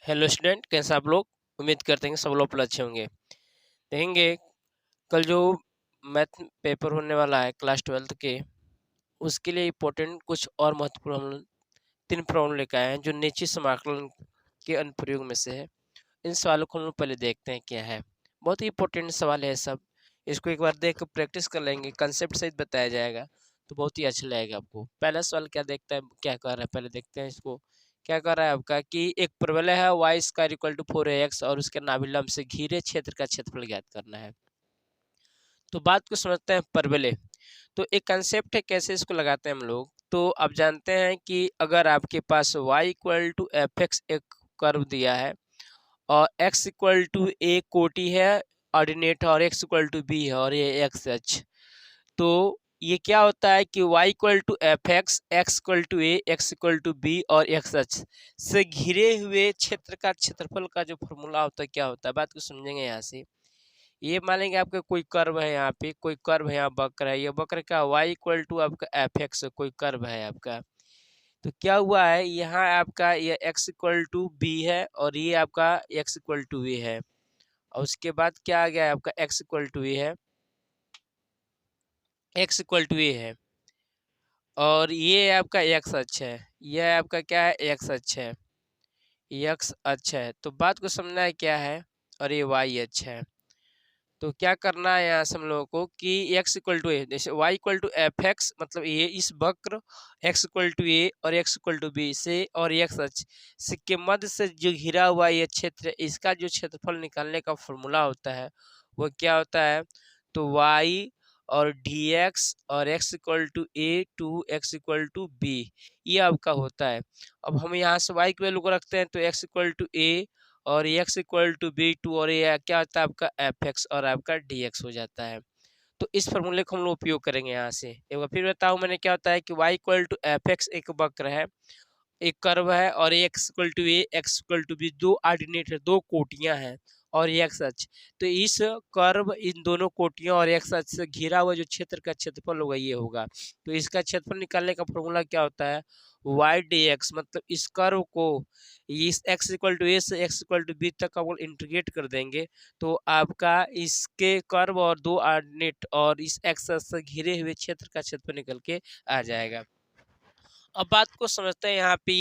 Hello student, कैसे आप लोग। उम्मीद करते हैं कि सब लोग अच्छे होंगे। देखेंगे कल जो मैथ पेपर होने वाला है क्लास 12th के, उसके लिए इम्पोर्टेंट कुछ और महत्वपूर्ण हम लोग 3 प्रॉब्लम लेकर आए हैं जो निश्चित समाकलन के अनुप्रयोग में से है। इन सवालों को हम लोग पहले देखते हैं क्या है। बहुत ही इंपॉर्टेंट सवाल है सब। इसको एक बार देख कर प्रैक्टिस कर लेंगे, कंसेप्ट सहित बताया जाएगा तो बहुत ही अच्छा लगेगा आपको। पहला सवाल क्या देखता है, क्या कर रहा है, पहले देखते हैं इसको। क्या कर रहा है आपका कि एक प्रबलय है Y square equal to 4ax और उसके नाभिलंब से घिरे क्षेत्र का क्षेत्रफल ज्ञात करना है। तो बात को समझते हैं प्रबलय। तो एक कंसेप्ट है, कैसे इसको लगाते हैं हम लोग। तो आप जानते हैं कि अगर आपके पास y equal to F X एक कर्व दिया है और x इक्वल टू ए कोटि है ऑर्डिनेट और x इक्वल टू बी है और ये एक्स एच, तो ये क्या होता है कि y equal to F X, X equal to A, X equal to B और एक्स एच से घिरे हुए क्षेत्र का क्षेत्रफल का जो फॉर्मूला होता है क्या होता है, बात को समझेंगे यहाँ से। ये मान लेंगे आपका कोई कर्व है, यहाँ पे कोई कर्व है, यहाँ वक्र है, ये वक्र का y इक्वल टू आपका एफ एक्स कोई कर्व है आपका। तो क्या हुआ है, यहाँ आपका ये x इक्वल टू बी है और ये आपका x इक्वल टू ए है और उसके बाद क्या आ गया है आपका x इक्वल टू ए है, x इक्वल टू ए है और ये आपका x अक्ष है, यह आपका क्या है x अक्ष है, x अक्ष है। तो बात को समझना है क्या है, और ये y अक्ष है। तो क्या करना है यहाँ से हम लोगों को कि x इक्वल टू ए, जैसे y equal to F X मतलब ये इस वक्र x इक्वल टू ए और x इक्वल टू बी से और x अक्ष से के मध्य से जो घिरा हुआ ये क्षेत्र, इसका जो क्षेत्रफल निकालने का फॉर्मूला होता है वो क्या होता है। तो y और dx और x equal to A to X equal to B, ये आपका होता है। अब हम यहाँ से y की वैल्यू को रखते हैं तो x इक्वल टू ए और x equal to B to और ये क्या होता है आपका एफ एक्स और आपका डी एक्स हो जाता है। तो इस फॉर्मूले को हम लोग उपयोग करेंगे यहाँ से। एक बार फिर बताऊँ मैंने, क्या होता है कि y equal to F X एक वक्र है, एक कर्व है और x equal to A, X equal to B दो ऑर्डिनेट है, दो कोटियां हैं और ये एक्स अक्ष। तो इस कर्व इन दोनों कोटियों और एक्स अक्ष से घिरा हुआ जो क्षेत्र का क्षेत्रफल होगा ये होगा। तो इसका क्षेत्रफल निकालने का फॉर्मूला क्या होता है, वाई डी एक्स, मतलब इस कर्व को इस x इक्वल टू ए से x इक्वल टू बी तक आप इंटीग्रेट कर देंगे तो आपका इसके कर्व और दो ऑर्डिनेट और इस एक्स अक्ष से घिरे हुए क्षेत्र का क्षेत्रफल निकल के आ जाएगा। अब बात को समझते हैं, यहाँ पे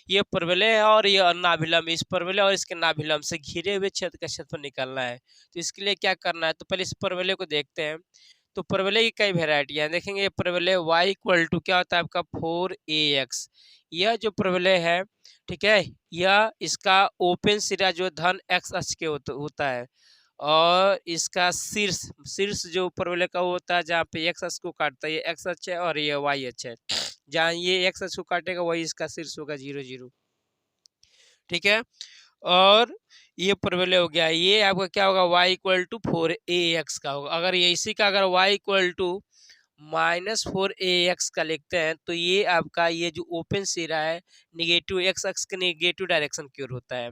ये परवलय है और ये नाभिलंब, इस परवलय और इसके नाभिलंब से घिरे हुए क्षेत्र का क्षेत्रफल निकालना है। तो इसके लिए क्या करना है, तो पहले इस परवलय को देखते हैं। तो परवलय की कई वेरायटी है, देखेंगे ये परवलय y इक्वल टू क्या होता है आपका 4ax, यह जो परवलय है ठीक है, यह इसका ओपन सिरा जो धन x अक्ष के होता है और इसका शीर्ष शीर्ष जो परवलय का होता है जहाँ पे x अक्ष को काटता है, ये x अक्ष है और ये y अक्ष है। जहाँ ये x अक्ष को काटेगा वही इसका शीर्ष होगा 0 0, ठीक है। और ये परवलय हो गया, ये आपका क्या होगा y इक्वल टू 4ax का होगा। अगर ये इसी का अगर y इक्वल टू -4ax का लिखते हैं तो ये आपका ये जो ओपन सिरा है निगेटिव x अक्ष के निगेटिव डायरेक्शन की ओर होता है।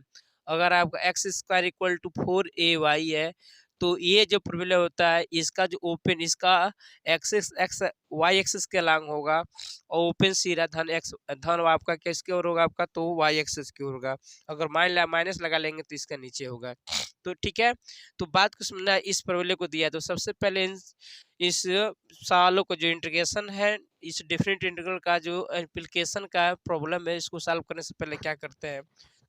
अगर आपका x square equal to 4ay है तो ये जो परवलय होता है इसका जो ओपन इसका एक्सिस एक्स वाई एक्सिस के अलॉन्ग होगा और ओपन सिरा धन एक्स धन आपका किसके ओर होगा आपका, तो वाई एक्सिस की ओर होगा। अगर माइनस लगा लेंगे तो इसका नीचे होगा। तो ठीक है, तो बात को समझना है। इस परवलय को दिया है तो सबसे पहले इस सवालों को जो इंटीग्रेशन है, इस डिफरेंट इंटीग्रल का जो एप्लीकेशन का प्रॉब्लम है, इसको सॉल्व करने से पहले क्या करते हैं,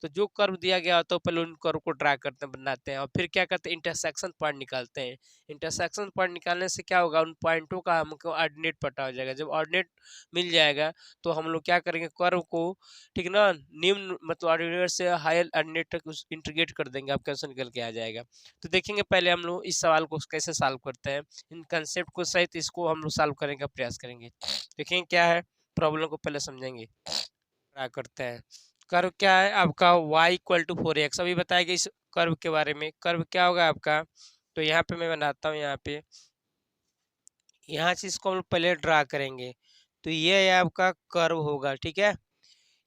तो जो कर्व दिया गया होता है पहले उन कर्व को ड्रा करते हैं, बनाते हैं और फिर क्या करते हैं इंटरसेक्शन पॉइंट निकालते हैं। इंटरसेक्शन पॉइंट निकालने से क्या होगा, उन पॉइंटों का हमको ऑर्डिनेट पता हो जाएगा। जब ऑर्डिनेट मिल जाएगा तो हम लोग क्या करेंगे, कर्व को ठीक ना निम्न मतलब ऑर्डिनेट से हायर ऑर्डिनेट तक इंटीग्रेट कर देंगे, आपका आंसर निकल के आ जाएगा। तो देखेंगे पहले हम लोग इस सवाल को कैसे सॉल्व करते हैं, इन कंसेप्ट को सहित इसको हम लोग सॉल्व करने का प्रयास करेंगे। देखेंगे क्या है, प्रॉब्लम को पहले समझेंगे, क्या करते हैं। कर्व क्या है आपका y इक्वल टू 4x, अभी बताएगा इस कर्व के बारे में। कर्व क्या होगा आपका, तो यहाँ पे मैं बनाता हूँ, यहाँ से इसको हम लोग पहले ड्रा करेंगे। तो ये आपका कर्व होगा, ठीक है।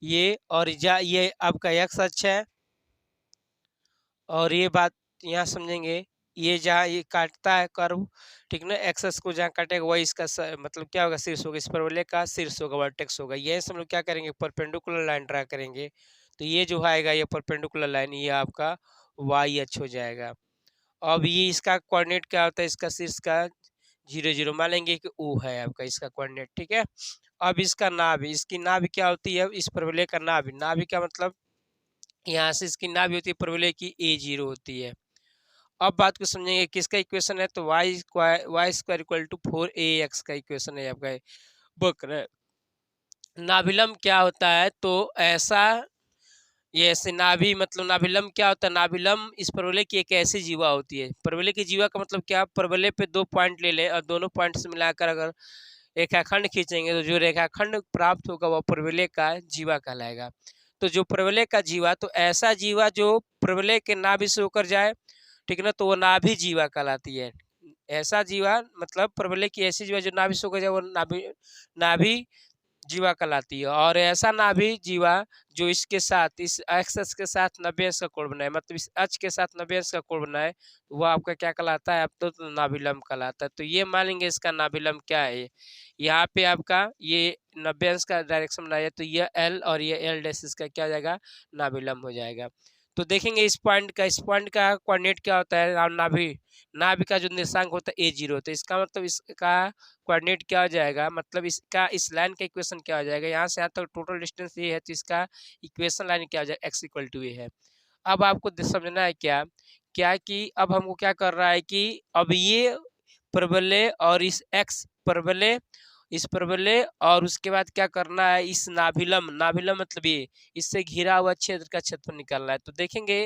ये और ये आपका x अक्ष है और ये बात यहाँ समझेंगे, ये जहाँ ये काटता है कर्व ठीक ना, एक्सेस को जहाँ काटेगा वही इसका मतलब क्या होगा, शीर्ष होगा, इस परवलय का शीर्ष होगा, वर्टेक्स होगा। ये हम लोग क्या करेंगे, परपेंडिकुलर लाइन ड्रा करेंगे। तो ये जो आएगा ये परपेंडिकुलर लाइन ये आपका वाई अक्ष हो जाएगा। अब ये इसका कोऑर्डिनेट क्या होता है, इसका शीर्ष का 0 0 मान लेंगे कि ओ है आपका इसका कोऑर्डिनेट, ठीक है। अब इसका नाभि, इसकी नाभि क्या होती है, इस परवलय का नाभि, नाभि का मतलब यहाँ से इसकी नाभि होती है परवलय की A0 होती है। अब बात को समझेंगे किसका इक्वेशन है, तो Y square equal to 4ax का इक्वेशन है आपका वक्र। नाभिलंब क्या होता है, तो ऐसा ये ऐसे नाभि मतलब नाभिलंब क्या होता है, नाभिलंब इस परवलय की एक ऐसी जीवा होती है। परवलय की जीवा का मतलब क्या, परवलय पे 2 पॉइंट ले लें और दोनों पॉइंट से मिलाकर अगर रेखाखंड खींचेंगे तो जो रेखाखंड प्राप्त होगा वह परवलय का जीवा कहलाएगा। तो जो परवलय का जीवा, तो ऐसा जीवा जो परवलय के नाभि से होकर जाए, ठीक है ना, तो वो नाभि जीवा कहलाती है। ऐसा जीवा मतलब परवलय की ऐसी जीवा जो नाभि से होकर जाए वो नाभि नाभि जीवा कहलाती है। और ऐसा नाभि जीवा जो इसके साथ इस एक्स के साथ 90 अंश का कोण बनाए, मतलब इस अक्ष के साथ 90 अंश का कोण बनाए, वो आपका क्या कहलाता है, अब तो नाभिलंब कहलाता है। तो ये मान लेंगे इसका नाभिलंब क्या है, यहाँ पे आपका ये 90 अंश का डायरेक्शन बनाया तो ये एल और ये एल डैश इसका क्या हो जाएगा, नाभिलंब हो जाएगा। तो देखेंगे इस पॉइंट का कोऑर्डिनेट क्या होता है, नाभि नाभि का जो निर्देशांक होता है A0, तो इसका मतलब इसका कोऑर्डिनेट क्या हो जाएगा, मतलब इसका इस लाइन का इक्वेशन क्या हो जाएगा, यहाँ से यहाँ तक टोटल डिस्टेंस ये है तो इसका इक्वेशन लाइन क्या हो जाएगा, x इक्वल टू ए है। अब आपको समझना है क्या क्या कि अब हमको क्या कर रहा है कि अब ये परवलय और इस x परवलय, इस परवलय और उसके बाद क्या करना है, इस नाभिलंब, नाभिलंब मतलब ये इससे घिरा हुआ क्षेत्र का क्षेत्रफल निकालना है। तो देखेंगे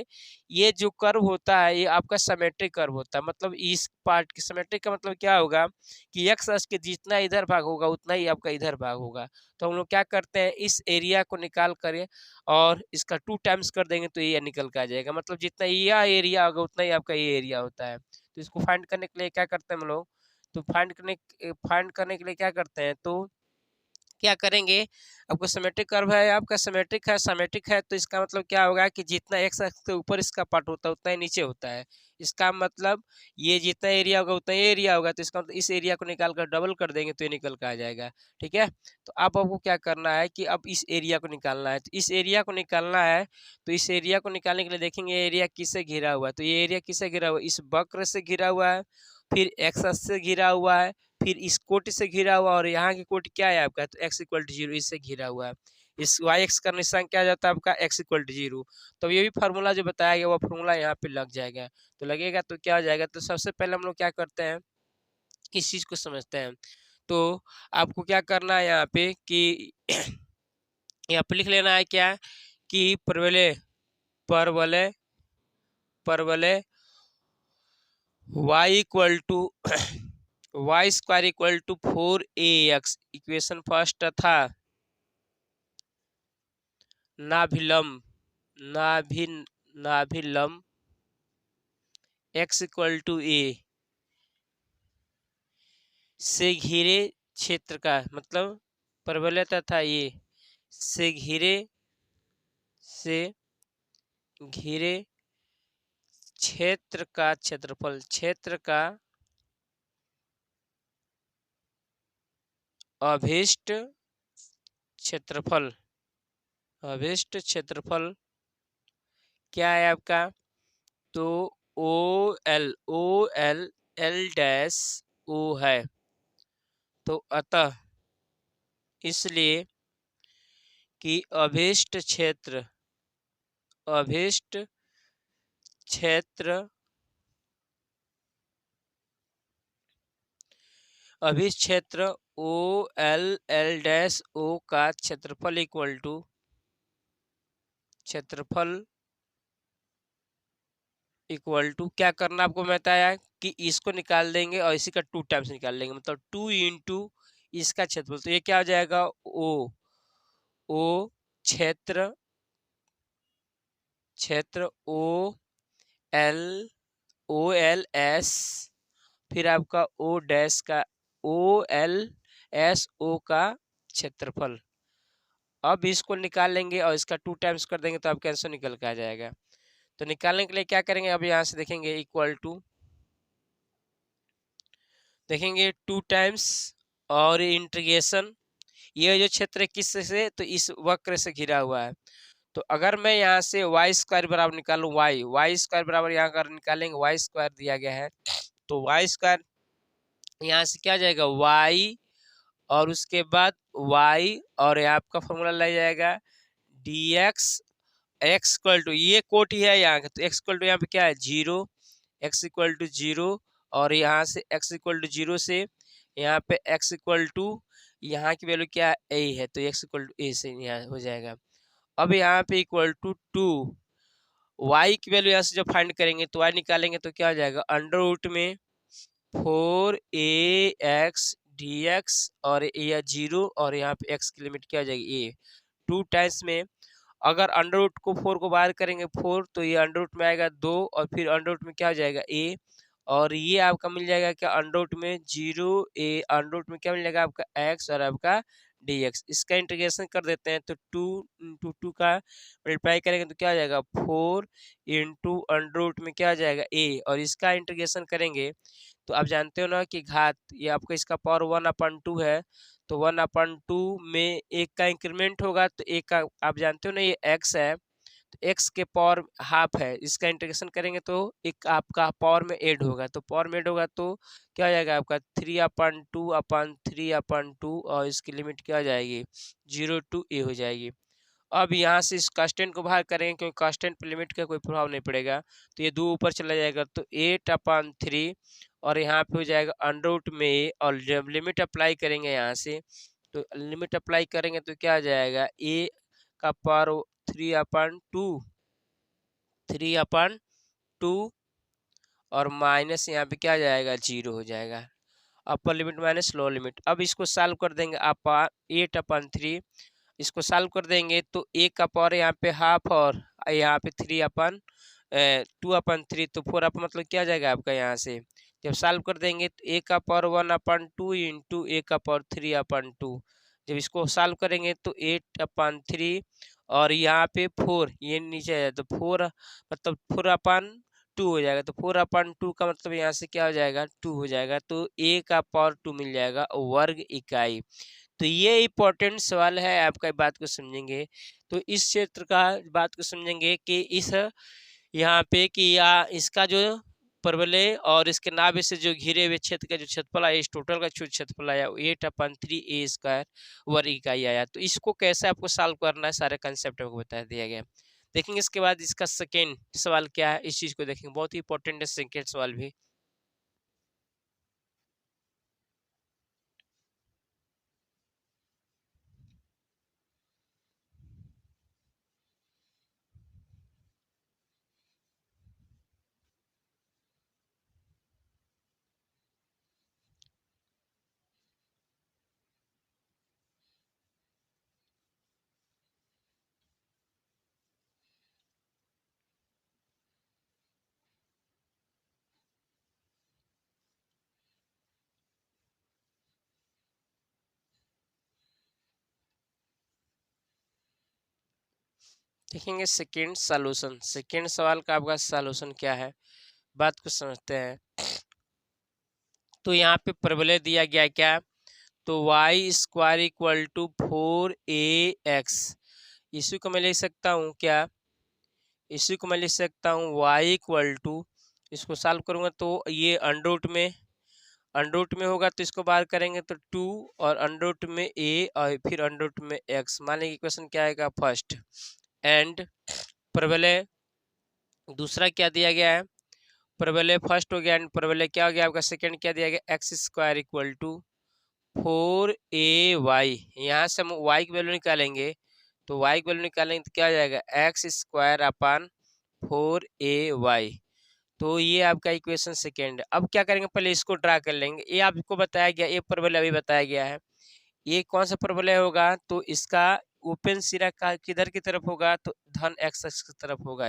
ये जो कर्व होता है ये आपका सिमेट्रिक कर्व होता है, मतलब इस पार्ट की सिमेट्रिक का मतलब क्या होगा कि एक्स अक्ष के जितना इधर भाग होगा उतना ही आपका इधर भाग होगा। तो हम लोग क्या करते हैं, इस एरिया को निकाल कर और इसका 2 टाइम्स कर देंगे तो ये निकल कर आ जाएगा, मतलब जितना यह एरिया होगा उतना ही आपका ये एरिया होता है। तो इसको फाइंड करने के लिए क्या करते हैं हम लोग, तो फाइंड करने के लिए क्या करते हैं, तो क्या करेंगे, आपको सिमेट्रिक कर्व है, आपका सिमेट्रिक है तो इसका मतलब क्या होगा कि जितना एक्स एक्स के ऊपर इसका पार्ट होता है उतना ही नीचे होता है। इसका मतलब ये जितना एरिया होगा उतना ही एरिया होगा, तो इसका मतलब इस एरिया को निकाल कर डबल कर देंगे तो ये निकल कर आ जाएगा, ठीक है। तो अब आपको क्या करना है कि अब इस एरिया को निकालना है, तो इस एरिया को निकालना है, तो इस एरिया को निकालने के लिए देखेंगे एरिया किससे घिरा हुआ है, तो ये एरिया किससे घिरा हुआ है, इस वक्र से घिरा हुआ है, फिर एक्स अक्ष से घिरा हुआ है, फिर इस कोटि से घिरा हुआ, और यहाँ की कोटि क्या है आपका, तो x इक्वल टू 0 इससे घिरा हुआ है। इस वाई एक्स का निशान क्या जाता है आपका, x इक्वल टू 0। तो ये भी फार्मूला जो बताया गया वो फार्मूला यहाँ पे लग जाएगा, तो लगेगा तो क्या हो जाएगा, तो सबसे पहले हम लोग क्या करते हैं, किस चीज़ को समझते हैं। तो आपको क्या करना है यहाँ पे कि यहाँ पे लिख लेना है क्या कि परवलय परवलय परवलय y equal to Y square equal to 4ax equation first था, नाभिलंब नाभि नाभिलंब x इक्वल टू ए से घिरे क्षेत्र का मतलब परवलय तथा ये से घिरे क्षेत्र का क्षेत्रफल, क्षेत्र का अभिष्ट क्षेत्रफल, अभिष्ट क्षेत्रफल क्या है आपका, तो O L L dash O है। तो अतः इसलिए कि अभिष्ट क्षेत्र अभिष्ट क्षेत्र ओ एल डैश ओ का क्षेत्रफल इक्वल टू क्या करना आपको बताया कि इसको निकाल देंगे और इसी का 2 टाइम्स निकाल लेंगे, मतलब 2 इंटू इसका क्षेत्रफल, तो ये क्या हो जाएगा ओ क्षेत्र क्षेत्र एल एल एस फिर आपका ओ एल एस ओ का क्षेत्रफल। अब इसको निकाल लेंगे और इसका 2 टाइम्स कर देंगे तो आपका आंसर निकल के आ जाएगा। तो निकालने के लिए क्या करेंगे, अब यहाँ से देखेंगे इक्वल टू देखेंगे 2 टाइम्स और इंटीग्रेशन, ये जो क्षेत्र किस से, तो इस वक्र से घिरा हुआ है, तो अगर मैं यहाँ से वाई स्क्वायर बराबर निकालूँ, वाई स्क्वायर बराबर यहाँ कर निकालेंगे, वाई स्क्वायर दिया गया है, तो वाई स्क्वायर यहाँ से क्या आ जाएगा, वाई और उसके बाद वाई और यहाँ आपका फॉर्मूला लग जाएगा D X, X equal to, ये कोट ही है यहाँ का, तो एक्स इक्वल टू यहाँ पे क्या है 0, एक्स इक्वल टू 0, और यहाँ से एक्स इक्वल टू 0 से यहाँ पे एक्स इक्वल टू, यहाँ की वैल्यू क्या है ए है, तो एक्स इक्वल टू ए से यहाँ हो जाएगा। अब यहाँ पे इक्वल टू 2, वाई की वैल्यू यहाँ से जब फाइंड करेंगे तो वाई निकालेंगे तो क्या हो जाएगा, अंडर रूट में 4ax dx और यह 0 और यहाँ पे x की लिमिट क्या हो जाएगी a, 2 टाइम्स में अगर अंडर रूट को 4 को बाहर करेंगे 4, तो ये अंडर रूट में आएगा 2 और फिर अंडर रूट में क्या हो जाएगा a, और ये आपका मिल जाएगा क्या अंडर रूट में 0a, अंडर रूट में क्या मिल जाएगा आपका x और आपका dx। इसका इंटीग्रेशन कर देते हैं तो 2 इंटू 2 का मल्टीप्लाई करेंगे तो क्या आ जाएगा 4 इंटू अंडर रूट में क्या आ जाएगा a, और इसका इंटीग्रेशन करेंगे तो आप जानते हो ना कि घात ये आपका इसका पावर 1/2 है, तो 1/2 में एक का इंक्रीमेंट होगा तो एक का आप जानते हो ना ये x है, तो x के पावर हाफ है, इसका इंटीग्रेशन करेंगे तो एक आपका पावर में ऐड होगा, तो पावर में ऐड होगा तो क्या हो जाएगा आपका 3/2/3/2 और इसकी लिमिट क्या हो जाएगी 0 to a हो जाएगी। अब यहाँ से इस कांस्टेंट को बाहर करेंगे क्योंकि कांस्टेंट पर लिमिट का कोई प्रभाव नहीं पड़ेगा, तो ये 2 ऊपर चला जाएगा तो 8/3 और यहाँ पे हो जाएगा अंडर रूट में, और जब लिमिट अप्लाई करेंगे यहाँ से तो लिमिट अप्लाई करेंगे तो क्या आ जाएगा a का पावर 3/2 और माइनस यहाँ पे क्या आ जाएगा 0 हो जाएगा, upper limit minus lower limit. अब इसको सॉल्व कर देंगे, आप 8/3 इसको सॉल्व कर देंगे तो a का पावर यहाँ पे हाफ और यहाँ पे 2/3, तो 4 मतलब क्या जाएगा आपका यहाँ से जब सॉल्व कर देंगे तो a का पावर 1/2 इंटू a का पावर 3/2, जब इसको सॉल्व करेंगे तो 8/3 और यहाँ पे 4 ये नीचे आ जाए तो 4 मतलब 4/2 हो जाएगा, तो 4/2 का मतलब यहाँ से क्या हो जाएगा 2 हो जाएगा, तो a का पावर 2 मिल जाएगा वर्ग इकाई। तो ये इम्पोर्टेंट सवाल है, आपका बात को समझेंगे तो इस क्षेत्र का बात को समझेंगे कि इस यहाँ पे कि या इसका जो परवलय और इसके नाभि से जो घिरे हुए क्षेत्र का जो क्षेत्रफल आया, इस टोटल का जो क्षेत्रफल आया 8/3 a² वर्ग इकाई आया। तो इसको कैसे आपको सॉल्व करना है सारे कंसेप्ट आपको बता दिया गया। देखेंगे इसके बाद इसका सेकेंड सवाल क्या है, इस चीज को देखेंगे, बहुत ही इंपॉर्टेंट है सेकेंड सवाल भी। देखेंगे सेकेंड सॉल्यूशन, सेकेंड सवाल का आपका सॉल्यूशन क्या है, बात को समझते हैं। तो यहाँ पे परवलय दिया गया क्या, तो Y square equal to 4ax, इसी को मैं लिख सकता हूँ क्या, इसी को मैं लिख सकता हूँ वाई इक्वल टू, इसको सॉल्व करूँगा तो ये अंडर रूट में होगा तो इसको बाहर करेंगे तो 2 और अंडर रूट में a और फिर अंडर रूट में x, मान लीजिए इक्वेशन क्या आएगा फर्स्ट, एंड परवलय दूसरा क्या दिया गया है, परवलय फर्स्ट हो गया एंड परवलय क्या हो गया आपका सेकंड क्या दिया गया, x square equal to 4ay, यहाँ से हम y की वैल्यू निकालेंगे तो y की वैल्यू निकालेंगे तो क्या हो जाएगा एक्स स्क्वायर अपन 4ay, तो ये आपका इक्वेशन सेकेंड है। अब क्या करेंगे, पहले इसको ड्रा कर लेंगे, ये आपको बताया गया, ये परवलय अभी बताया गया है, ये कौन सा परवलय होगा, तो इसका ओपन सिरा का किधर की तरफ होगा, तो धन एक्स एक्स की तरफ होगा,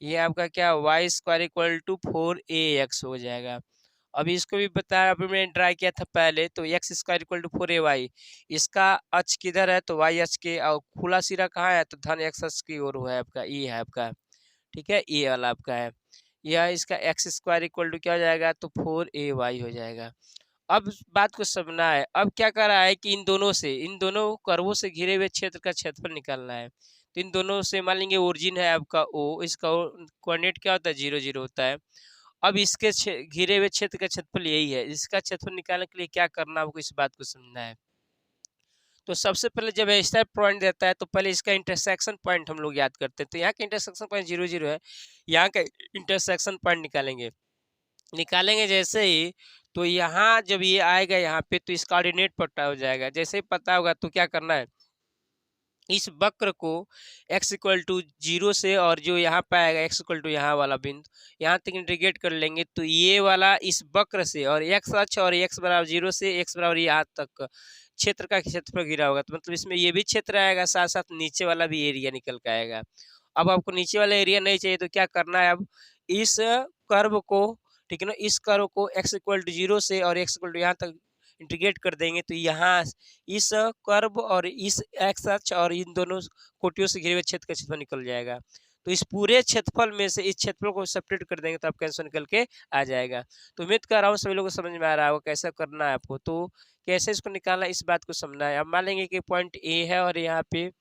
ये आपका क्या Y square equal to 4ax हो जाएगा। अभी इसको भी बताया, अभी मैंने ट्राई किया था पहले, तो x square equal to 4ay, इसका अक्ष किधर है, तो वाई अक्ष के, और खुला सिरा कहाँ है, तो धन एक्स अक्ष की ओर है आपका, ये है आपका, ठीक है, ये वाला आपका है, यह इसका एक्स स्क्वायर इक्वल टू क्या हो जाएगा, तो 4ay हो जाएगा। अब बात को समझना है, अब क्या कर रहा है कि इन दोनों कर्वों से घिरे हुए क्षेत्र का क्षेत्रफल निकालना है, तो इन दोनों से मान लेंगे ओरिजिन है आपका ओ, इसका कोऑर्डिनेट क्या होता है 0 0 होता है। अब इसके घिरे हुए क्षेत्र का क्षेत्रफल यही है, इसका क्षेत्रफल निकालने के लिए क्या करना है आपको इस बात को समझना है। तो सबसे पहले जब ऐसा पॉइंट देता है तो पहले इसका इंटरसेक्शन पॉइंट हम लोग याद करते हैं। तो यहाँ का इंटरसेक्शन पॉइंट 0 0 है, यहाँ का इंटरसेक्शन पॉइंट निकालेंगे। निकालेंगे जैसे ही, तो यहाँ जब ये आएगा यहाँ पे तो इसका ऑर्डिनेट पता हो जाएगा। जैसे ही पता होगा तो क्या करना है, इस वक्र को x इक्वल टू 0 से और जो यहाँ पे आएगा x इक्वल टू यहाँ वाला बिंदु यहाँ तक इंटीग्रेट कर लेंगे। तो ये वाला इस वक्र से और x अक्ष और x बराबर 0 से x बराबर यहाँ तक क्षेत्र का क्षेत्रफल गिरा होगा। तो मतलब इसमें ये भी क्षेत्र आएगा, साथ साथ नीचे वाला भी एरिया निकल के आएगा। अब आपको नीचे वाला एरिया नहीं चाहिए तो क्या करना है, अब इस कर्व को, ठीक है ना, इस कर्व को x इक्वल टू 0 से और x इक्वल टू यहाँ तक इंटीग्रेट कर देंगे। तो यहाँ इस कर्व और इस एक्स अक्ष और इन दोनों कोटियों से घिरे हुए क्षेत्र का क्षेत्रफल निकल जाएगा। तो इस पूरे क्षेत्रफल में से इस क्षेत्रफल को सेपरेट कर देंगे तो आपका आंसर निकल के आ जाएगा। तो उम्मीद कर रहा हूँ सभी लोगों को समझ में आ रहा होगा कैसा करना है आपको। तो कैसे इसको निकालना इस बात को समझना है। अब मान लेंगे कि पॉइंट ए है और यहाँ पे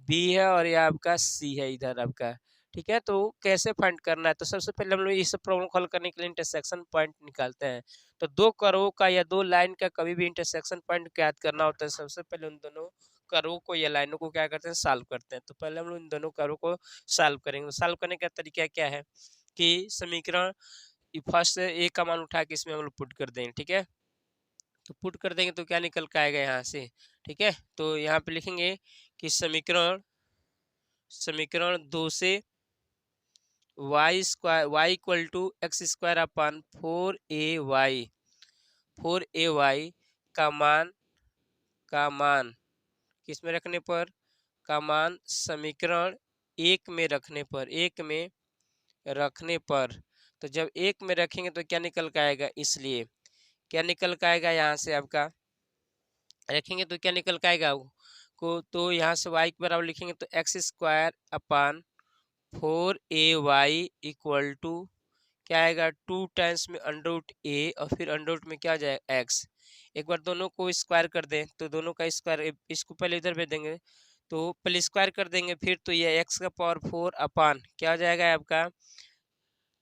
बी है और यहाँ आपका सी है इधर आपका, ठीक है। तो कैसे फाइंड करना है, तो सबसे पहले हम लोग इस प्रॉब्लम को हल करने के लिए इंटरसेक्शन पॉइंट निकालते हैं। तो दो कर्वों का या दो लाइन का कभी भी इंटरसेक्शन पॉइंट ज्ञात करना होता है, सबसे पहले उन दोनों कर्वों को या लाइनों को क्या करते हैं, सॉल्व करते हैं। तो पहले हम लोग इन दोनों कर्वों को सॉल्व करेंगे। सॉल्व करने का तरीका क्या है कि समीकरण फर्स्ट से ए का मान उठा के इसमें हम लोग पुट कर देंगे, ठीक है। तो पुट कर देंगे तो क्या निकल के आएगा यहाँ से, ठीक है। तो यहाँ पे लिखेंगे कि समीकरण समीकरण 2 से y square y equal to x square upon 4ay का मान किस में रखने पर, का मान समीकरण एक में रखने पर। तो जब एक में रखेंगे तो क्या निकल के आएगा, इसलिए क्या निकल के आएगा यहाँ से आपका, रखेंगे तो क्या निकल के आएगा को, तो यहाँ से y के बराबर लिखेंगे तो x square upon 4ay equal to क्या आएगा 2 टाइम्स में अंडर रूट ए और फिर अंडर रूट में क्या आ जाएगा x। एक बार दोनों को स्क्वायर कर दें तो दोनों का स्क्वायर, इसको पहले इधर भेज देंगे तो पहले स्क्वायर कर देंगे, फिर तो ये x का पावर 4 अपान क्या हो जाएगा आपका,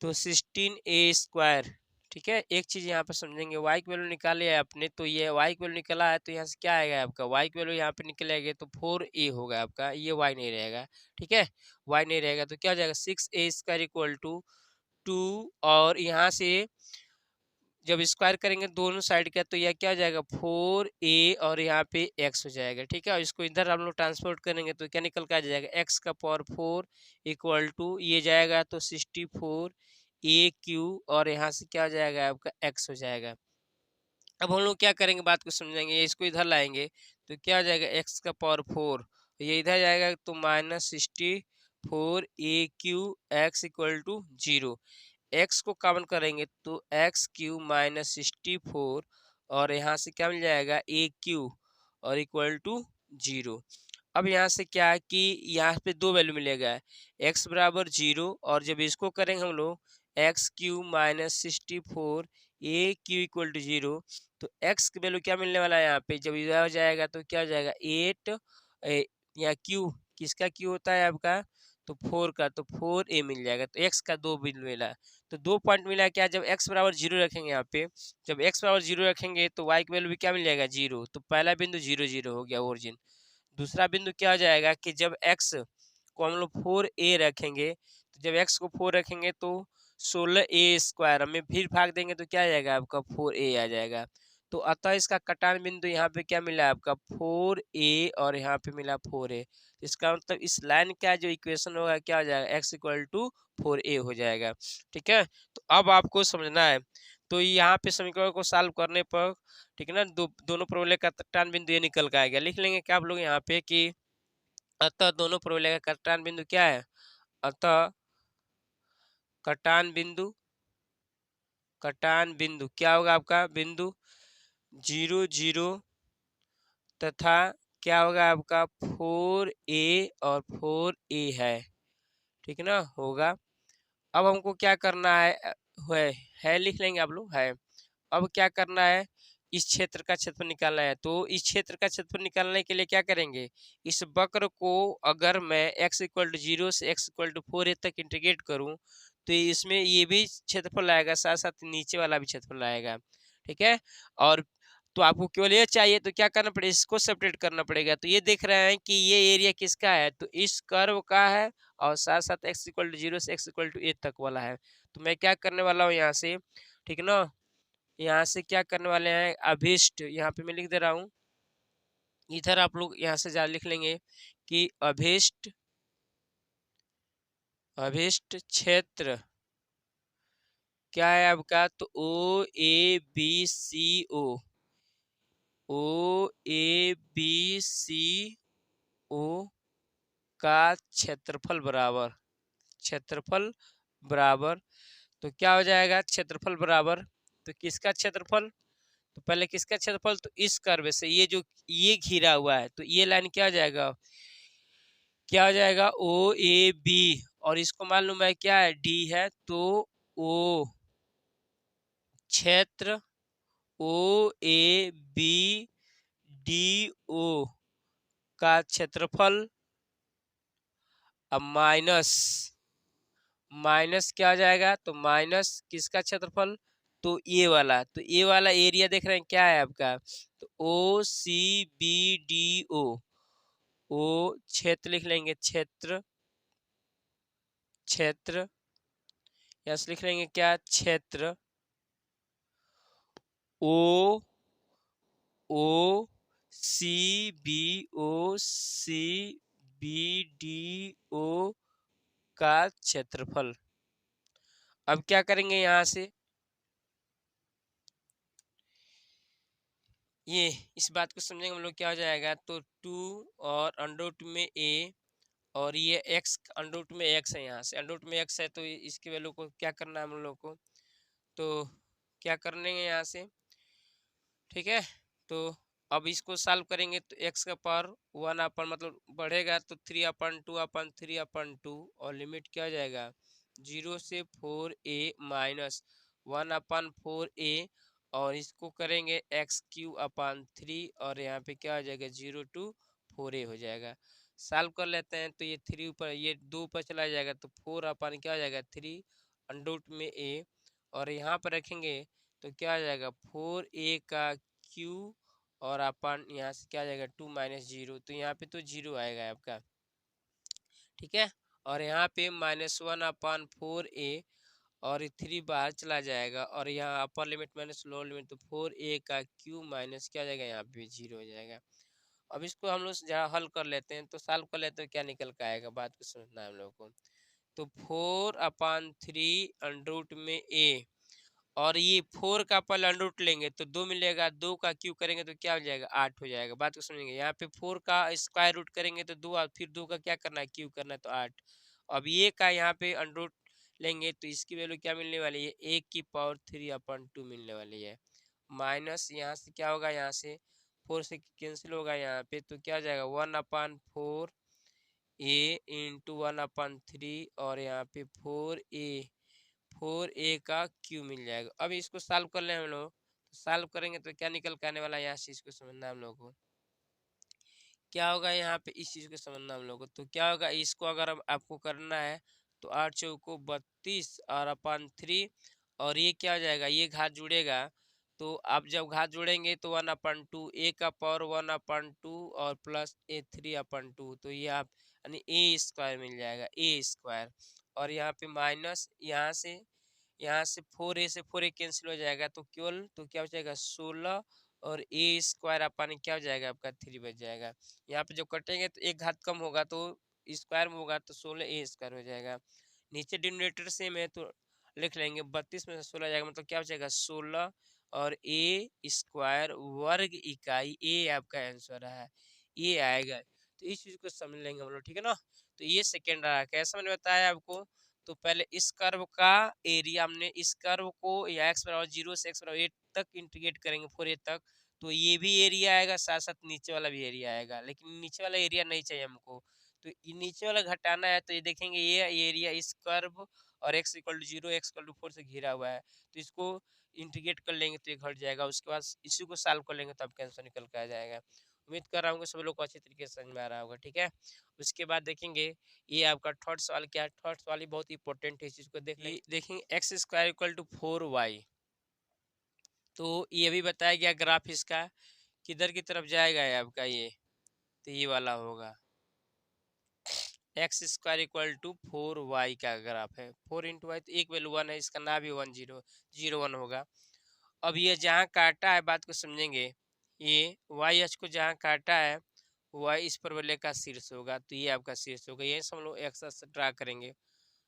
तो 16a²। ठीक है, एक चीज यहाँ पे समझेंगे, y की वैल्यू निकाल लिया है आपने, तो ये y की वैल्यू निकला है तो यहाँ से क्या आएगा आपका, y की वैल्यू यहाँ पे निकलेगी तो 4a होगा आपका, ये y नहीं रहेगा। ठीक है, y नहीं रहेगा तो क्या हो जाएगा 6a² इक्वल टू 2 और यहाँ से जब स्क्वायर करेंगे दोनों साइड का तो यह क्या हो जाएगा 4a और यहाँ पे x हो जाएगा। ठीक है, और इसको इधर हम लोग ट्रांसपोर्ट करेंगे तो क्या निकल कर आ जाएगा x का पावर 4 इक्वल टू ये जाएगा तो 64a³ और यहाँ से क्या हो जाएगा आपका x हो जाएगा। अब हम लोग क्या करेंगे बात को समझेंगे, इसको इधर लाएंगे तो क्या हो जाएगा x का पावर 4, ये इधर जाएगा तो -64a³ x equal to 0। x को कॉमन करेंगे तो x³ -64 और यहाँ से क्या मिल जाएगा a³ और इक्वल टू 0। अब यहाँ से क्या है कि यहाँ पे दो वैल्यू मिलेगा, x बराबर 0 और जब इसको करेंगे हम लोग x³ -64 a³ इक्वल टू 0 तो x की वैल्यू क्या मिलने वाला है यहाँ पे, जब इधर हो जाएगा तो क्या हो जाएगा 8 यहाँ q किसका q होता है आपका, तो 4 का, तो 4a मिल जाएगा। तो x का दो बिंदु मिला, तो 2 पॉइंट मिला क्या, जब x बराबर 0 रखेंगे यहाँ पे, जब x बराबर 0 रखेंगे तो y की वैल्यू भी क्या मिल जाएगा 0। तो पहला बिंदु 0 0 हो गया ओरिजिन। दूसरा बिंदु क्या हो जाएगा कि जब x को हम लोग 4a रखेंगे, तो जब x को 4 रखेंगे तो 16a² हमें फिर भाग देंगे तो क्या आ जाएगा आपका 4a आ जाएगा। तो अतः इसका कटान बिंदु यहाँ पे क्या मिला आपका 4a और यहाँ पे मिला 4a। इसका मतलब इस लाइन का जो इक्वेशन होगा क्या हो जाएगा x इक्वल टू 4a हो जाएगा। ठीक है, तो अब आपको समझना है, तो यहाँ पे समीकरण को सॉल्व करने पर ठीक है ना, दोनों प्रबल का कटान बिंदु ये निकल के आएगा। लिख लेंगे क्या आप लोग यहाँ पे कि अतः दोनों प्रबल का कटान बिंदु क्या है, अतः कटान बिंदु क्या होगा आपका, बिंदु 0 0 तथा क्या होगा आपका 4a और 4a है। ठीक है ना, होगा। अब हमको क्या करना है, है लिख लेंगे आप लोग है। अब क्या करना है इस क्षेत्र का क्षेत्रफल निकालना है। तो इस क्षेत्र का क्षेत्रफल निकालने के लिए क्या करेंगे, इस वक्र को अगर मैं x इक्वल टू 0 से x इक्वल टू 4a तक इंटीग्रेट करूं तो इसमें ये भी क्षेत्रफल आएगा, साथ साथ नीचे वाला भी क्षेत्रफल आएगा। ठीक है, और तो आपको केवल ये चाहिए तो क्या करना पड़ेगा, इसको सेपरेट करना पड़ेगा। तो ये देख रहे हैं कि ये एरिया किसका है, तो इस कर्व का है और साथ साथ x इक्वल टू 0 से x इक्वल टू a तक वाला है। तो मैं क्या करने वाला हूँ यहाँ से, ठीक है ना, यहाँ से क्या करने वाले हैं, अभिष्ट यहाँ पे मैं लिख दे रहा हूँ, इधर आप लोग यहाँ से जा लिख लेंगे कि अभिष्ट अभिष्ट क्षेत्र क्या है आपका, तो ओ ए बी सी ओ का क्षेत्रफल बराबर तो क्या हो जाएगा, क्षेत्रफल बराबर तो किसका क्षेत्रफल, तो पहले किसका क्षेत्रफल, तो इस कर्व से ये जो ये घिरा हुआ है तो ये लाइन क्या हो जाएगा ओ ए बी, और इसको मान लो मैं क्या है डी है, तो ओ क्षेत्र ओ ए बी डी ओ का क्षेत्रफल अब माइनस माइनस क्या हो जाएगा, तो माइनस किसका क्षेत्रफल, तो ये वाला एरिया देख रहे हैं क्या है आपका, तो ओ सी बी डी ओ क्षेत्र लिख लेंगे, क्षेत्र यस लिख लेंगे क्या, क्षेत्र O O C B C B D O का क्षेत्रफल। अब क्या करेंगे यहाँ से, ये इस बात को समझेंगे हम लोग, क्या हो जाएगा, तो 2 और अंडर में a और ये x अंडर में x है, यहाँ से अंडर में x है तो इसकी वैल्यू को क्या करना है हम लोग को, तो क्या करने यहाँ से, ठीक है। तो अब इसको सॉल्व करेंगे तो x का पावर 1 अपन मतलब बढ़ेगा तो 3/2 और लिमिट क्या हो जाएगा 0 से 4a माइनस 1/4a और इसको करेंगे x³ और यहाँ पे क्या हो जाएगा 0 to 4a हो जाएगा। सॉल्व कर लेते हैं तो ये 3 ऊपर ये 2 ऊपर चला जाएगा तो 4 क्या हो जाएगा 3 अंडर में a और यहाँ पर रखेंगे तो क्या आ जाएगा 4a का क्यू और अपन यहाँ से क्या आ जाएगा 2 माइनस 0 तो यहाँ पे तो 0 आएगा आपका, ठीक है। और यहाँ पे -1/4a और 3 बाहर चला जाएगा और यहाँ upper limit minus lower limit तो 4a का क्यू माइनस क्या आ जाएगा यहाँ पे 0 हो जाएगा। अब इसको हम लोग जरा हल कर लेते हैं तो सॉल्व कर लेते हैं क्या निकल के आएगा, बात को समझना है हम लोग को। तो 4/3 अंडर में a और ये 4 का पहले अंडर रूट लेंगे तो 2 मिलेगा, 2 का क्यूब करेंगे तो क्या हो जाएगा 8 हो जाएगा। बात को समझेंगे, यहाँ पे 4 का स्क्वायर रूट करेंगे तो 2 और फिर 2 का क्या करना है क्यूब करना है तो 8। अब ये का यहाँ पे अंडर रूट लेंगे तो इसकी वैल्यू क्या मिलने वाली है 1/3/2 मिलने वाली है। माइनस यहाँ से क्या होगा, यहाँ से 4 से कैंसिल होगा यहाँ पे तो क्या हो जाएगा 1/4a इंटू 1/3 और यहाँ पे 4a का क्यू मिल जाएगा। अब इसको सॉल्व कर ले हम लोग तो सॉल्व करेंगे तो क्या निकल के आने वाला है, यहाँ से इसको समझना हम लोग को क्या होगा, यहाँ पे इस चीज को समझना हम लोग को। तो क्या होगा इसको अगर आपको करना है तो 8 चौको 32 और अपन 3 और ये क्या हो जाएगा ये घात जुड़ेगा तो आप जब घात जोड़ेंगे तो 1/2 a का पावर 1/2 और प्लस a3/2 तो ये आप यानी a स्क्वायर मिल जाएगा a स्क्वायर और यहाँ पे माइनस यहाँ से 4a से 4a कैंसिल हो जाएगा तो केवल तो क्या हो जाएगा 16 और a स्क्वायर अपन क्या हो जाएगा आपका 3 बच जाएगा। यहाँ पे जो कटेंगे तो एक घात कम होगा तो स्क्वायर में होगा तो 16a स्क्वायर हो जाएगा। नीचे डिनोमिनेटर सेम है तो लिख लेंगे 32 में से 16 जाएगा मतलब क्या हो जाएगा 16 और a स्क्वायर वर्ग इकाई a आपका आंसर है ये आएगा। तो इस चीज को समझ लेंगे हम लोग, ठीक है ना। तो ये सेकेंड रहा, कैसे मैंने बताया आपको, तो पहले इस कर्व का एरिया हमने इस कर्व को या x बराबर 0 से x बराबर 8 तक इंटीग्रेट करेंगे 4a तक तो ये भी एरिया आएगा साथ साथ नीचे वाला भी एरिया आएगा, लेकिन नीचे वाला एरिया नहीं चाहिए हमको तो ये नीचे वाला घटाना है तो ये देखेंगे ये एरिया इस कर्व और x equal to 0 x equal to 4 से घिरा हुआ है तो इसको इंटीग्रेट कर लेंगे तो ये घट जाएगा, उसके बाद इसी को सॉल्व कर लेंगे तो आपका आंसर निकल कर आ जाएगा। उम्मीद कर रहा हूँ कि सब लोग को अच्छी तरीके से समझ में आ रहा होगा, ठीक है। उसके बाद देखेंगे ये आपका थर्ड सवाल क्या है। थर्ड सवाल ही बहुत इंपॉर्टेंट है, इस चीज को देख लेंगे। देखेंगे x square equal to 4y, तो ये भी बताया गया ग्राफ इसका किधर की तरफ जाएगा है आपका ये, तो ये वाला होगा। X square equal to 4y का ग्राफ है, 4 इंटू वाई, तो एक वैल्यू 1 है, इसका ना भी 1 0 होगा। अब ये जहाँ काटा है, बात को समझेंगे, ये वाई एच को जहाँ काटा है वाई इस परवलय का शीर्ष होगा, तो ये आपका शीर्ष होगा। यही से हम लोग एक्स अक्ष ड्रा करेंगे,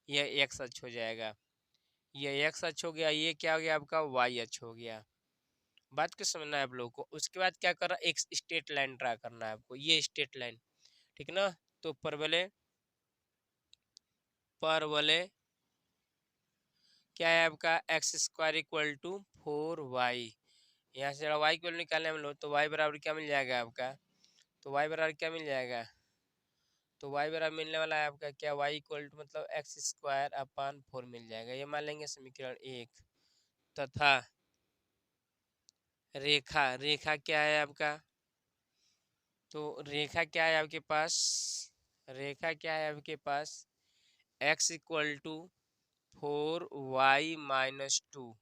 यह एक्स अक्ष हो जाएगा, ये एक्स अक्ष हो गया, ये क्या हो गया आपका वाई अक्ष हो गया। बात को समझना है आप लोगों को। उसके बाद क्या कर रहा है, एक स्ट्रेट लाइन ड्रा करना है आपको, ये स्ट्रेट लाइन, ठीक ना। तो परवलय परवलय क्या है आपका x square equal to 4y, यहाँ से वाई की वैल्यू निकालने हम लोग, तो वाई बराबर क्या मिल जाएगा आपका, तो वाई बराबर क्या मिल जाएगा, तो वाई बराबर मिलने वाला है आपका क्या, वाई इक्वल टू मतलब एक्स स्क्वायर अपान 4 मिल जाएगा, ये मान लेंगे समीकरण 1। तथा रेखा, रेखा क्या है आपका, तो रेखा क्या है आपके पास, रेखा क्या है आपके पास, एक्स इक्वल टू 4y-2।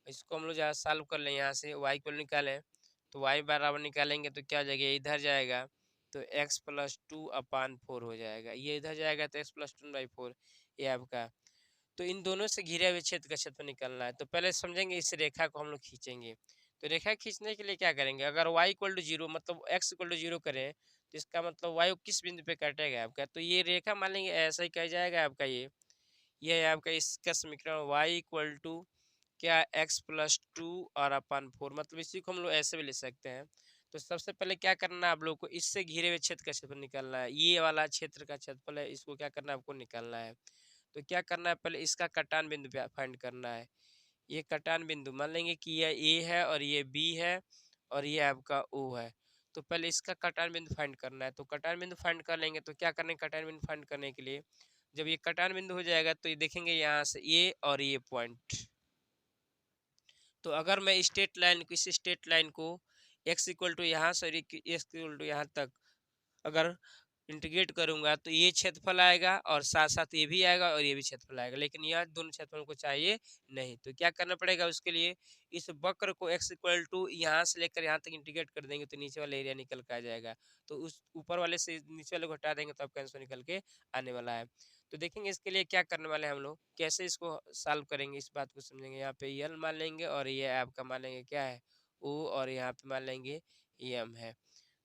इसको हम लोग जहाँ सॉल्व कर लें, यहाँ से y को निकालें, तो y बराबर निकालेंगे तो क्या हो जाएगा, इधर जाएगा तो x प्लस 2/4 हो जाएगा, ये इधर जाएगा तो x प्लस 2/4, ये आपका। तो इन दोनों से घिरे हुए क्षेत्र का क्षेत्र निकालना है, तो पहले समझेंगे इस रेखा को हम लोग खींचेंगे। तो रेखा खींचने के लिए क्या करेंगे, अगर y इक्वल टू 0 मतलब x इक्वल टू 0 करें, तो इसका मतलब y किस बिंदु पे काटेगा आपका, तो ये रेखा मान लेंगे ऐसा ही कह जाएगा आपका, ये है आपका इसका समीकरण y इक्वल टू क्या, x प्लस 2/4, मतलब इसी को हम लोग ऐसे भी ले सकते हैं। तो सबसे पहले क्या करना है आप लोग को, इससे घिरे हुए क्षेत्र का क्षेत्रफल निकालना है, ये वाला क्षेत्र का क्षेत्रफल है, इसको क्या करना है आपको निकालना है। तो क्या करना है, पहले इसका कटान बिंदु फाइंड करना है। ये कटान बिंदु मान लेंगे कि यह ए है और ये बी है और ये आपका ओ है। तो पहले इसका कटान बिंदु फाइंड करना है, तो कटान बिंदु फाइंड कर लेंगे, तो क्या करना है कटान बिंदु फाइंड करने के लिए, जब ये कटान बिंदु हो जाएगा तो ये देखेंगे यहाँ से ये और ये पॉइंट। तो अगर मैं स्ट्रेट लाइन को, इस स्ट्रेट लाइन को x इक्वल टू यहाँ से x इक्वल टू यहाँ तक अगर इंटीग्रेट करूंगा तो ये क्षेत्रफल आएगा और साथ साथ ये भी आएगा और ये भी क्षेत्रफल आएगा, लेकिन यह दोनों क्षेत्रफल को चाहिए नहीं। तो क्या करना पड़ेगा उसके लिए, इस वक्र को x इक्वल टू यहाँ से लेकर यहाँ तक इंटीग्रेट कर देंगे तो नीचे वाला एरिया निकल कर आ जाएगा। तो उस ऊपर वाले से नीचे वाले को हटा देंगे तो आपका आंसर निकल के आने वाला है। तो देखेंगे इसके लिए क्या करने वाले हैं हम लोग, कैसे इसको सॉल्व करेंगे, इस बात को समझेंगे। यहाँ पे यल मान लेंगे और ये आपका मान लेंगे क्या है ओ, और यहाँ पे मान लेंगे एम है।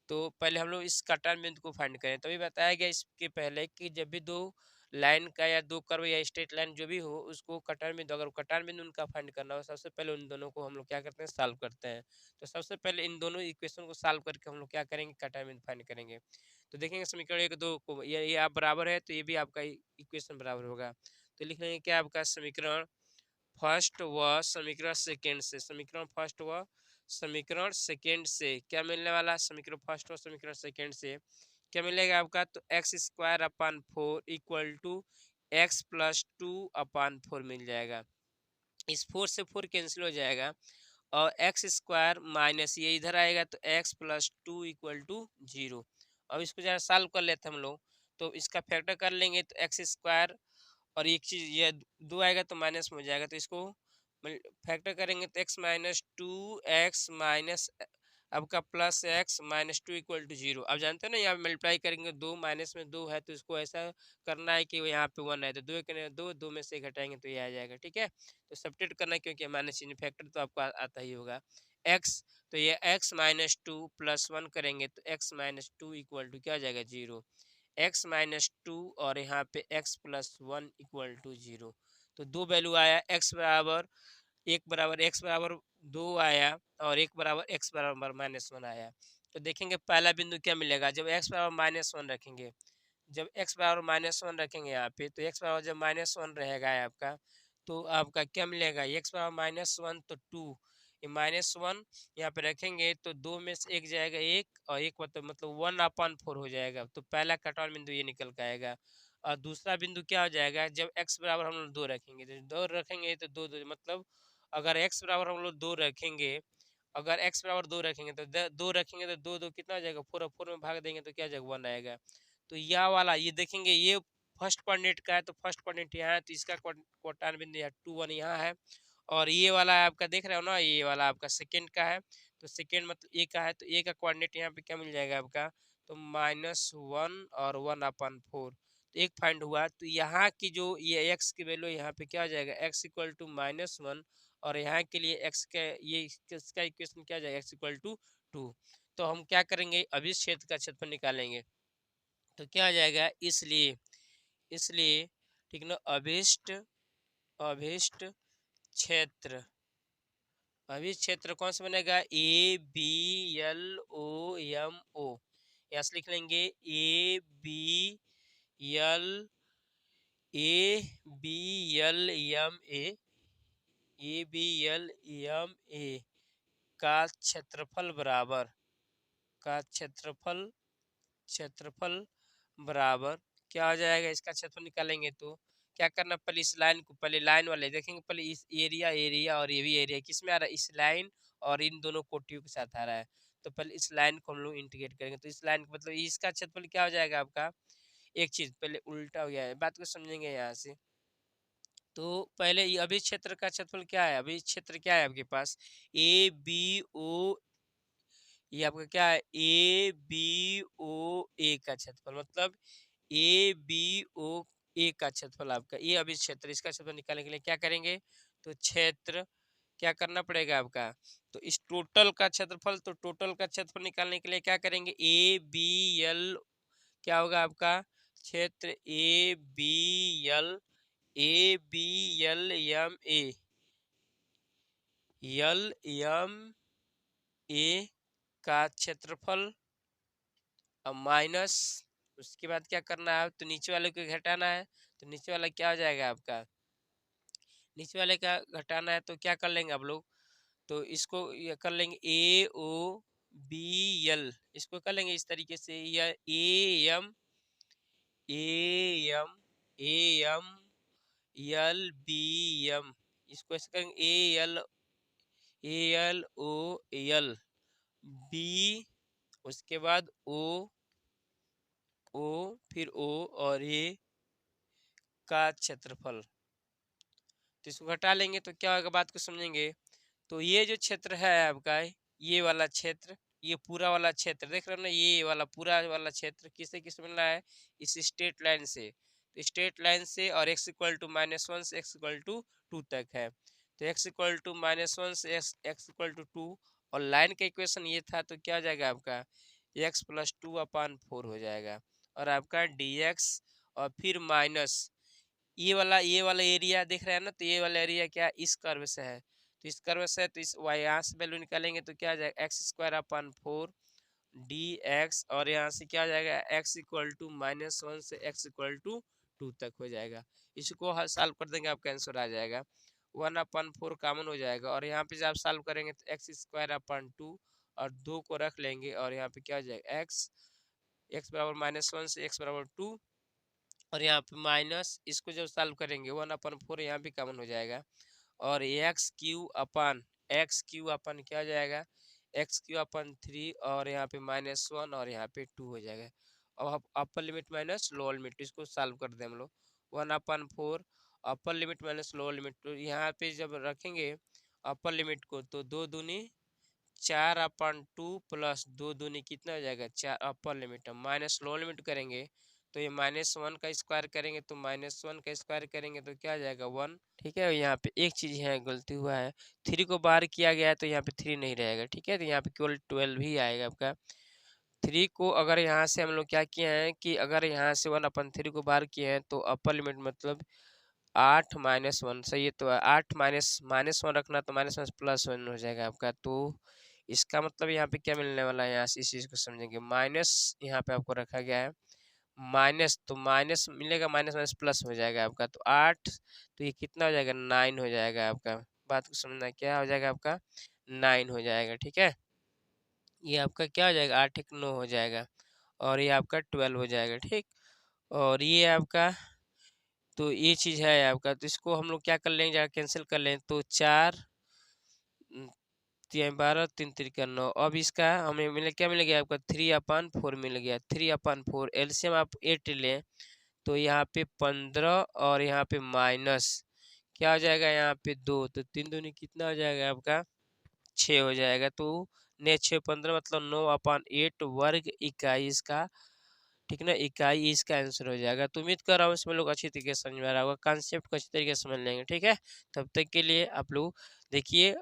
तो पहले हम लोग इस कटान बिंदु को फाइंड करें, तभी बताया गया इसके पहले कि जब भी दो लाइन का या दो कर्व या स्ट्रेट लाइन जो भी हो उसको कटान बिंदु, अगर कटान बिंदु उनका फाइंड करना हो, सबसे पहले उन दोनों को हम लोग क्या करते हैं सॉल्व करते हैं। तो सबसे पहले इन दोनों इक्वेशन को सॉल्व करके हम लोग क्या करेंगे, कटान बिंदु फाइंड करेंगे। तो देखेंगे समीकरण 1 2 को, ये आप बराबर है तो ये भी आपका इक्वेशन बराबर होगा। तो लिख लेंगे क्या आपका समीकरण फर्स्ट व समीकरण सेकेंड से, समीकरण फर्स्ट व समीकरण सेकेंड से क्या मिलने वाला, समीकरण फर्स्ट व समीकरण सेकेंड से क्या मिलेगा आपका, तो x square upon 4 equal to x plus 2/4 मिल जाएगा। इस 4 से 4 कैंसिल हो जाएगा और एक्स स्क्वायर माइनस ये इधर आएगा तो एक्स प्लस 2 इक्वल टू 0। अब इसको जरा सॉल्व कर लेते हैं हम लोग, तो इसका फैक्टर कर लेंगे तो एक्स स्क्वायर और एक चीज ये दो आएगा तो माइनस में हो जाएगा, तो इसको फैक्टर करेंगे तो एक्स माइनस 2 एक्स माइनस आपका plus x minus 2 equal to 0। अब जानते हो ना यहाँ मल्टीप्लाई करेंगे, दो माइनस में दो है तो इसको ऐसा करना है कि यहाँ पे 1 है तो दो में से घटाएंगे तो ये आ जाएगा, ठीक है। तो सब्ट्रैक्ट करना है क्योंकि माइनस चिन्ह, फैक्टर तो आपको आता ही होगा एक्स, तो ये एक्स माइनस 2 प्लस 1 करेंगे तो एक्स माइनस 2 इक्वल टू क्या हो जाएगा 0, एक्स माइनस 2 और यहाँ पे एक्स प्लस 1 इक्वल टू 0। तो दो वैल्यू आया, एक्स बराबर एक बराबर एक्स बराबर 2 आया और एक बराबर एक्स बराबर -1 आया। तो देखेंगे पहला बिंदु क्या मिलेगा, जब एक्स बराबर -1 रखेंगे, जब एक्स बराबर -1 रखेंगे यहाँ पे, तो एक्स बराबर जब -1 रहेगा आपका, तो आपका क्या मिलेगा, एक्स बराबर -1 तो 2, ये -1 यहाँ पे रखेंगे तो दो में से एक जाएगा एक और एक मतलब 1/4 हो जाएगा। तो पहला कटऑन बिंदु ये निकल के आएगा। और दूसरा बिंदु क्या हो जाएगा, जब एक्स बराबर हम लोग 2 रखेंगे, तो 2 रखेंगे तो दो दो मतलब अगर x बराबर हम लोग 2 रखेंगे, अगर x बराबर 2 रखेंगे तो 2 रखेंगे तो 2 2 कितना हो जाएगा 4, 4 में भाग देंगे तो क्या आ जाएगा 1 आएगा। तो यह वाला ये देखेंगे, ये फर्स्ट क्वाड्रेंट का है तो फर्स्ट क्वाड्रेंट यहाँ है, तो इसका क्वार्टार बिंदु यहाँ 2 1 यहाँ है। और ये वाला आपका देख रहे हो ना, ये वाला आपका सेकंड का है, तो सेकंड मतलब ए का है, तो ए का कोऑर्डिनेट यहाँ पे क्या मिल जाएगा आपका, तो -1 और 1/4, तो एक फाइंड हुआ। तो यहाँ की जो ये x की वैल्यू यहाँ पे क्या हो जाएगा, x इक्वल टू -1, और यहाँ के लिए x का ये इसका इक्वेशन क्या हो जाएगा, x इक्वल टू 2। तो हम क्या करेंगे, अभी क्षेत्र का क्षेत्रफल निकालेंगे, तो क्या आ जाएगा, इसलिए इसलिए ठीक ना, अभिष्ट अभिष्ट क्षेत्र, अभिष्ट क्षेत्र कौन सा बनेगा, ABLOMO, यहाँ से लिख लेंगे ABLMA का क्षेत्रफल बराबर, का क्षेत्रफल बराबर क्या हो जाएगा, इसका क्षेत्रफल निकालेंगे तो क्या करना, पहले इस लाइन को, पहले लाइन वाले देखेंगे, पहले इस एरिया और ये भी एरिया किस में आ रहा है, इस लाइन और इन दोनों कोटियों के साथ आ रहा है। तो पहले इस लाइन को हम लोग इंटीग्रेट करेंगे, तो इस लाइन का मतलब इसका क्षेत्रफल क्या हो जाएगा आपका, एक चीज पहले उल्टा हो गया है, बात को समझेंगे यहाँ से। तो पहले ये अभी क्षेत्र का क्षेत्रफल क्या है, अभी क्षेत्र क्या है आपके पास, ABO, ये आपका क्या है, ABOA का क्षेत्रफल, मतलब ABOA का क्षेत्रफल आपका, ये अभी क्षेत्र, इसका क्षेत्रफल निकालने के लिए क्या करेंगे, तो क्षेत्र क्या करना पड़ेगा आपका, तो इस टोटल का क्षेत्रफल, तो टोटल का क्षेत्रफल निकालने के लिए क्या करेंगे, ABL क्या होगा आपका क्षेत्र, ABLLMA का क्षेत्रफल माइनस, उसके बाद क्या करना है, तो नीचे वाले को घटाना है, तो नीचे वाला क्या हो जाएगा आपका, नीचे वाले का घटाना है, तो क्या कर लेंगे आप लोग, तो इसको ये कर लेंगे AOBL, इसको कर लेंगे इस तरीके से, या AMAMAMLBM, इसको ऐसे करेंगे ALOLB, उसके बाद O फिर O और A का क्षेत्रफल, तो इसको घटा लेंगे तो क्या होगा, बात को समझेंगे। तो ये जो क्षेत्र है आपका, ये वाला क्षेत्र, ये पूरा वाला क्षेत्र देख रहे हो ना, ये वाला पूरा वाला क्षेत्र किससे किस मिल रहा है, इस स्ट्रेट लाइन से, तो स्ट्रेट लाइन से, और x इक्वल टू -1 से x इक्वल टू 2 तक है, तो x इक्वल टू -1 से x इक्वल टू 2, और लाइन का इक्वेशन ये था, तो क्या हो जाएगा आपका x + 2/4 हो जाएगा, और आपका dx, और फिर माइनस ये वाला एरिया दिख रहा है ना, तो ये वाला एरिया क्या इस कर्व से है, तो इस कर्व से, तो इस यहाँ से वैल्यू निकालेंगे तो क्या आ जाएगा, x² 4dx, और यहाँ से क्या आ जाएगा, x इक्वल टू -1 से x इक्वल टू 2 तक हो जाएगा। इसको हर सॉल्व कर देंगे, आपका आंसर आ जाएगा 1/4 कॉमन हो जाएगा, और यहाँ पे जब आप सॉल्व करेंगे तो x² 2 और 2 को रख लेंगे, और यहाँ पे क्या हो जाएगा x बराबर -1 से x बराबर 2, और यहाँ पे माइनस, इसको जब सॉल्व करेंगे 1/4 यहाँ भी कॉमन हो जाएगा, और x³ अपन क्या हो जाएगा, x³ 3, और यहाँ पे -1 और यहाँ पे 2 हो जाएगा। अब upper limit minus lower limit, इसको सॉल्व कर दें हम लोग, 1/4 upper limit minus lower limit, तो यहाँ पे जब रखेंगे अपर लिमिट को, तो 2 दूनी 4/2 प्लस 2 दूनी कितना हो जाएगा 4, upper limit, minus lower limit करेंगे तो ये -1 का स्क्वायर करेंगे, तो -1 का स्क्वायर करेंगे तो क्या आ जाएगा 1। ठीक है, यहाँ पे एक चीज है गलती हुआ है, 3 को बाहर किया गया है तो यहाँ पे 3 नहीं रहेगा, ठीक है, तो यहाँ पे केवल 12 ही आएगा आपका। 3 को अगर यहाँ से हम लोग क्या किए हैं कि अगर यहाँ से 1/3 को बाहर किए हैं, तो अपर लिमिट मतलब 8 -1 सही है, तो 8 -1 रखना, तो -1 + 1 हो जाएगा आपका। तो इसका मतलब यहाँ पे क्या मिलने वाला है, यहाँ से इस चीज को समझेंगे, माइनस यहाँ पे आपको रखा गया है माइनस, तो माइनस मिलेगा, माइनस माइनस प्लस हो जाएगा आपका, तो 8, तो ये कितना हो जाएगा 9 हो जाएगा आपका। बात को समझना, क्या हो जाएगा आपका 9 हो जाएगा, ठीक है, ये आपका क्या हो जाएगा 8 1 9 हो जाएगा, और ये आपका 12 हो जाएगा, ठीक, और ये आपका, तो ये चीज़ है आपका, तो इसको हम लोग क्या कर लेंगे, जगह कैंसिल कर लें, तो 4 3 12 3 3 9। अब इसका हमें क्या मिल गया आपका 3/4 मिल गया। 3/4 एलसीएम आप 8 लें तो यहाँ पे 15 और यहाँ पे माइनस क्या हो जाएगा यहाँ पे 2, तो 3 दूनी कितना हो जाएगा आपका 6 हो जाएगा। तो ने 6 15 मतलब 9/8 वर्ग इकाई इसका, ठीक ना, इकाई इसका आंसर हो जाएगा। तो उम्मीद कर रहा हूँ इसमें लोग अच्छी तरीके से समझ में आ रहा होगा, कॉन्सेप्ट को अच्छी तरीके से समझ लेंगे। ठीक है, तब तक के लिए आप लोग देखिए।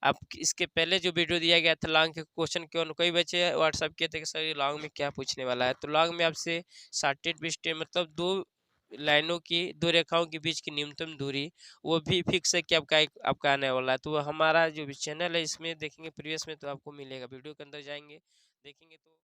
आप इसके पहले जो वीडियो दिया गया था लॉन्ग के क्वेश्चन क्यों, कई बच्चे व्हाट्सअप किए थे कि सर लॉन्ग में क्या पूछने वाला है। तो लॉन्ग में आपसे शॉर्टेड डिस्टेंस मतलब दो लाइनों की, दो रेखाओं के बीच की न्यूनतम दूरी, वो भी फिक्स है कि आपका आने वाला है। तो हमारा जो भी चैनल है इसमें देखेंगे प्रीवियस में तो आपको मिलेगा, वीडियो के अंदर जाएंगे देखेंगे तो